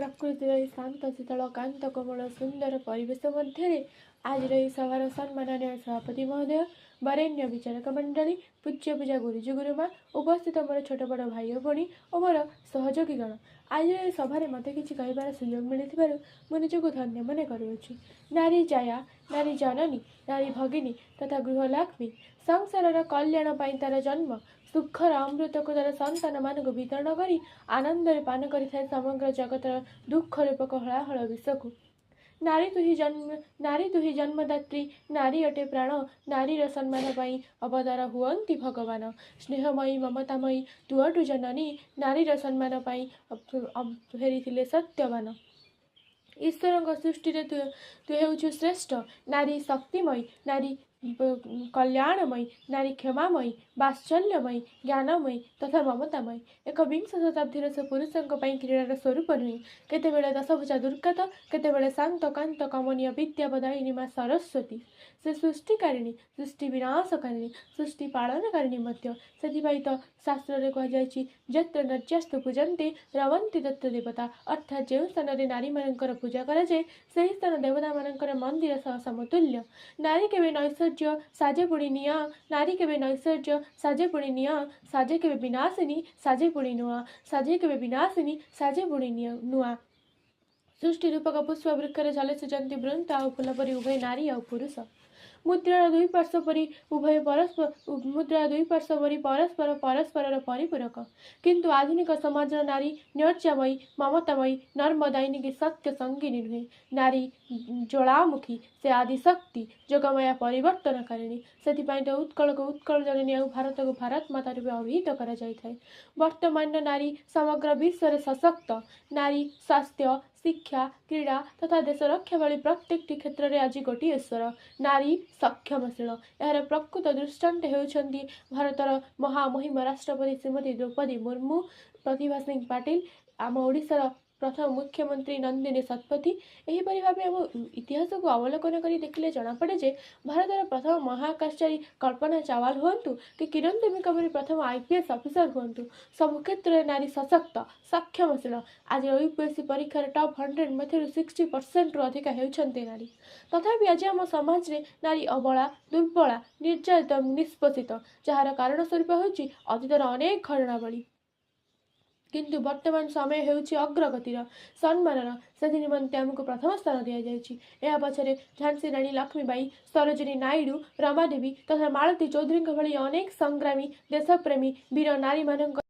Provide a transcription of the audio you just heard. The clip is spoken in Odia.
ପ୍ରକୃତିର ଏହି ଶାନ୍ତ ଶୀତଳ କାନ୍ତ କୋମଳ ସୁନ୍ଦର ପରିବେଶ ମଧ୍ୟରେ ଆଜିର ଏହି ସଭାର ସମ୍ମାନନୀୟ ସଭାପତି ମହୋଦୟ, ବରେଣ୍ୟ ବିଚାରକ ମଣ୍ଡଳୀ, ପୂଜ୍ୟ ପୂଜା ଗୁରୁଜୀ ଗୁରୁମା, ଉପସ୍ଥିତ ମୋର ଛୋଟ ବଡ଼ ଭାଇ ଓ ଭଉଣୀ ଓ ମୋର ସହଯୋଗୀଗଣ, ଆଜିର ଏହି ସଭାରେ ମୋତେ କିଛି କହିବାର ସୁଯୋଗ ମିଳିଥିବାରୁ ମୁଁ ନିଜକୁ ଧନ୍ୟ ମନେ କରୁଅଛି। ନାରୀ ଜାୟା, ନାରୀ ଜନନୀ, ନାରୀ ଭଗିନୀ ତଥା ଗୃହଲକ୍ଷ୍ମୀ ସଂସାରର କଲ୍ୟାଣ ପାଇଁ ତାର ଜନ୍ମ ସୁଖର ଅମୃତକୁ ତାର ସନ୍ତାନମାନଙ୍କୁ ବିତରଣ କରି ଆନନ୍ଦରେ ପାନ କରିଥାଏ ସମଗ୍ର ଜଗତର ଦୁଃଖ ରୂପକ ହଳାହଳ ବିଷକୁ। ନାରୀ ତୁହି ଜନ୍ମଦାତ୍ରୀ, ନାରୀ ଅଟେ ପ୍ରାଣ, ନାରୀର ସମ୍ମାନ ପାଇଁ ଅବତାର ହୁଅନ୍ତି ଭଗବାନ। ସ୍ନେହମୟୀ ମମତାମୟୀ ତୁଅଠୁ ଜନନୀ, ନାରୀର ସମ୍ମାନ ପାଇଁ ଫେରିଥିଲେ ସତ୍ୟବାନ। ଈଶ୍ୱରଙ୍କ ସୃଷ୍ଟିରେ ତୁ ହେଉଛୁ ଶ୍ରେଷ୍ଠ, ନାରୀ ଶକ୍ତିମୟୀ, ନାରୀ କଲ୍ୟାଣମୟୀ, ନାରୀ କ୍ଷମାମୟୀ, ବାତ୍ସଲ୍ୟମୟୀ, ଜ୍ଞାନମୟୀ ତଥା ମମତାମୟୀ। ଏକବିଂଶ ଶତାବ୍ଦୀର ସେ ପୁରୁଷଙ୍କ ପାଇଁ କ୍ରୀଡ଼ାର ସ୍ୱରୂପ ନୁହେଁ। କେତେବେଳେ ଦଶଭୁଜା ଦୁର୍ଗାତ, କେତେବେଳେ ଶାନ୍ତ କାନ୍ତ କମନୀୟ ବିଦ୍ୟାପଦାୟିନୀ ମା ସରସ୍ୱତୀ। ସେ ସୃଷ୍ଟିକାରିଣୀ, ସୃଷ୍ଟି ବିନାଶକାରିଣୀ, ସୃଷ୍ଟି ପାଳନକାରିଣୀ ମଧ୍ୟ। ସେଥିପାଇଁ ତ ଶାସ୍ତ୍ରରେ କୁହାଯାଇଛି, ଯତ୍ର ନର୍ଯ୍ୟାସ୍ତୁ ପୂଜନ୍ତେ ରମନ୍ତି ତତ୍ର ଦେବତା, ଅର୍ଥାତ୍ ଯେଉଁ ସ୍ଥାନରେ ନାରୀମାନଙ୍କର ପୂଜା କରାଯାଏ ସେହି ସ୍ଥାନ ଦେବତାମାନଙ୍କର ମନ୍ଦିର ସହ ସମତୁଲ୍ୟ। ନାରୀ କେବେ ନୈଶ୍ୱର୍ଯ୍ୟ ସାଜେ ପୁଣି ନିଆଁ, ନାରୀ କେବେ ନୈଶ୍ୱର୍ଯ୍ୟ ସାଜେ ପୁଣି ନିଆଁ, ସାଜେ କେବେ ବିନାଶିନୀ ସାଜେ ପୁଣି ନୂଆ, ସାଜେ କେବେ ବିନାଶିନୀ ସାଜେ ପୁଣି ନୂଆ। ସୃଷ୍ଟି ରୂପକ ପୁଷ୍ପ ବୃକ୍ଷରେ ଝଲସିଛନ୍ତି ବୃନ୍ଦ ଆଉ ଫୁଲ ପରି ଉଭୟ ନାରୀ ଆଉ ପୁରୁଷ। ମୁଦ୍ରାର ଦୁଇ ପାର୍ଶ୍ୱ ପରି ପରସ୍ପରର ପରିପୂରକ। କିନ୍ତୁ ଆଧୁନିକ ସମାଜର ନାରୀ ନ୍ୟର୍ଯ୍ୟାମୟୀ, ମମତାମୟୀ, ନର୍ମଦାୟିନୀ, ସତ୍ୟ ସଙ୍ଗିନୀ ନୁହେଁ। ନାରୀ ଜ୍ୱାଳାମୁଖୀ, ସେ ଆଦିଶକ୍ତି, ଯୋଗମାୟା ପରିବର୍ତ୍ତନକାରିଣୀ। ସେଥିପାଇଁ ତ ଉତ୍କଳକୁ ଉତ୍କଳ ଜନନୀ ଆଉ ଭାରତକୁ ଭାରତ ମାତା ରୂପେ ଅଭିହିତ କରାଯାଇଥାଏ। ବର୍ତ୍ତମାନର ନାରୀ ସମଗ୍ର ବିଶ୍ୱରେ ସଶକ୍ତ। ନାରୀ ସ୍ୱାସ୍ଥ୍ୟ, ଶିକ୍ଷା, କ୍ରୀଡ଼ା ତଥା ଦେଶ ରକ୍ଷା ଭଳି ପ୍ରତ୍ୟେକଟି କ୍ଷେତ୍ରରେ ଆଜି ଗୋଟିଏ ଈଶ୍ୱର, ନାରୀ ସକ୍ଷମଶୀଳ। ଏହାର ପ୍ରକୃତ ଦୃଷ୍ଟାନ୍ତ ହେଉଛନ୍ତି ଭାରତର ମହାମହିମ ରାଷ୍ଟ୍ରପତି ଶ୍ରୀମତୀ ଦ୍ରୌପଦୀ ମୁର୍ମୁ, ପ୍ରତିଭା ସିଂ ପାଟିଲ, ଆମ ଓଡ଼ିଶାର ପ୍ରଥମ ମୁଖ୍ୟମନ୍ତ୍ରୀ ନନ୍ଦିନୀ ଶତପଥୀ। ଏହିପରି ଭାବେ ଆମ ଇତିହାସକୁ ଅବଲୋକନ କରି ଦେଖିଲେ ଜଣାପଡ଼େ ଯେ ଭାରତର ପ୍ରଥମ ମହାକାଶଚାରୀ କଳ୍ପନା ଚାୱଲା ହୁଅନ୍ତୁ କି କିରଣ ଦେବୀଙ୍କ ପରି ପ୍ରଥମ IPS ଅଫିସର ହୁଅନ୍ତୁ, ସବୁ କ୍ଷେତ୍ରରେ ନାରୀ ସଶକ୍ତ, ସକ୍ଷମଶୀଳ। ଆଜି UPSC ପରୀକ୍ଷାର ଟପ୍ 100 ମଧ୍ୟରୁ 60%ରୁ ଅଧିକା ହେଉଛନ୍ତି ନାରୀ। ତଥାପି ଆଜି ଆମ ସମାଜରେ ନାରୀ ଅବଳା, ଦୁର୍ବଳା, ନିର୍ଯାତିତ ଏବଂ ନିଷ୍ପେଷିତ, ଯାହାର କାରଣ ସ୍ୱରୂପ ହେଉଛି ଅତୀତର ଅନେକ ଘଟଣାବଳୀ। କିନ୍ତୁ ବର୍ତ୍ତମାନ ସମୟ ହେଉଛି ଅଗ୍ରଗତିର, ସମ୍ମାନର। ସେଥି ନିମନ୍ତେ ଆମକୁ ପ୍ରଥମ ସ୍ଥାନ ଦିଆଯାଇଛି। ଏହା ପଛରେ ଝାନ୍ସୀ ରାଣୀ ଲକ୍ଷ୍ମୀବାଇ, ସରୋଜିନୀ ନାଇଡୁ, ରମାଦେବୀ ତଥା ମାଳତୀ ଚୌଧୁରୀଙ୍କ ଭଳି ଅନେକ ସଂଗ୍ରାମୀ, ଦେଶପ୍ରେମୀ ବୀର ନାରୀମାନଙ୍କ